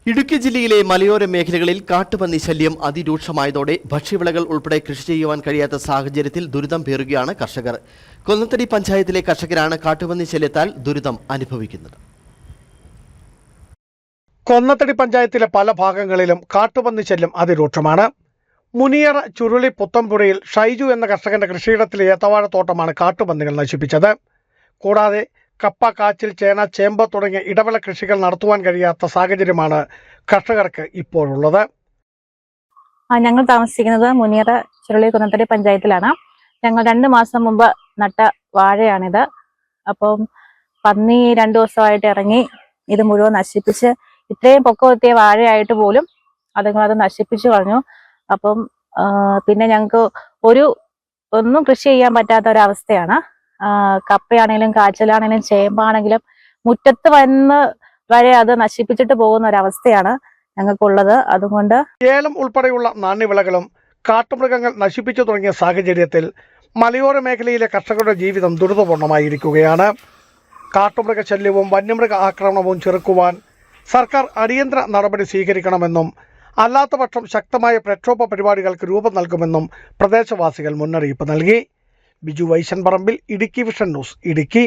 ഇടുക്കി ജില്ലയിലെ മലയോര മേഖലകളിൽ കാട്ടുപന്നി ശല്യം അതിരൂക്ഷമായതോടെ ഭക്ഷ്യവിളകൾ ഉൾപ്പെടെ കൃഷി ചെയ്യുവാൻ കഴിയാത്ത സാഹചര്യത്തിൽ ദുരിതം പേറുകയാണ് കർഷകർ. കൊന്നത്തടി പഞ്ചായത്തിലെ കർഷകരാണ് കാട്ടുപന്നി ശല്യത്താൽ ദുരിതം അനുഭവിക്കുന്നത്. കൊന്നത്തടി പഞ്ചായത്തിലെ പല ഭാഗങ്ങളിലും കാട്ടുപന്നി ശല്യം അതിരൂക്ഷമാണ്. മുനിയറ ചുരുളി പുത്തംപുഴയിൽ ഷൈജു എന്ന കർഷകന്റെ കൃഷിയിടത്തിലെ ഏത്തവാഴത്തോട്ടമാണ് കാട്ടുപന്നികൾ നശിപ്പിച്ചത്. കൂടാതെ കപ്പ, കാച്ചിൽ, ചേന, ചേമ്പ് തുടങ്ങിയ ഇടവിള കൃഷികൾ നടത്തുവാൻ കഴിയാത്ത സാഹചര്യമാണ് കർഷകർക്ക് ഇപ്പോഴുള്ളത്. ഞങ്ങൾ താമസിക്കുന്നത് മുനിയറ ചുരുളി കൊന്നത്തടി പഞ്ചായത്തിലാണ്. ഞങ്ങൾ 2 മാസം മുമ്പ് നട്ട വാഴയാണിത്. അപ്പം പന്നി 2 ദിവസമായിട്ട് ഇറങ്ങി ഇത് മുഴുവൻ നശിപ്പിച്ച്, ഇത്രയും പൊക്കമെത്തിയ വാഴയായിട്ട് പോലും അതുങ്ങളത് നശിപ്പിച്ചു കളഞ്ഞു. അപ്പം പിന്നെ ഞങ്ങൾക്ക് ഒന്നും കൃഷി ചെയ്യാൻ പറ്റാത്ത ഒരവസ്ഥയാണ്. കപ്പയാണെങ്കിലും കാച്ചിലാണെങ്കിലും ചേമ്പാണെങ്കിലും മുറ്റത്ത് വന്ന് വരെ അത് നശിപ്പിച്ചിട്ട് പോകുന്ന ഒരവസ്ഥയാണ് ഞങ്ങൾക്കുള്ളത്. അതുകൊണ്ട് ഏലം ഉൾപ്പെടെയുള്ള നാണ്യവിളകളും കാട്ടുമൃഗങ്ങൾ നശിപ്പിച്ചു തുടങ്ങിയ സാഹചര്യത്തിൽ മലയോര മേഖലയിലെ കർഷകരുടെ ജീവിതം ദുരിതപൂർണമായിരിക്കുകയാണ്. കാട്ടുമൃഗശല്യവും വന്യമൃഗ ആക്രമണവും ചെറുക്കുവാൻ സർക്കാർ അടിയന്തര നടപടി സ്വീകരിക്കണമെന്നും അല്ലാത്തപക്ഷം ശക്തമായ പ്രക്ഷോഭ പരിപാടികൾക്ക് രൂപം നൽകുമെന്നും പ്രദേശവാസികൾ മുന്നറിയിപ്പ് നൽകി. ബിജു വൈശൻ പറമ്പിൽ, ഇടുക്കി വിഷൻ ന്യൂസ്, ഇടുക്കി.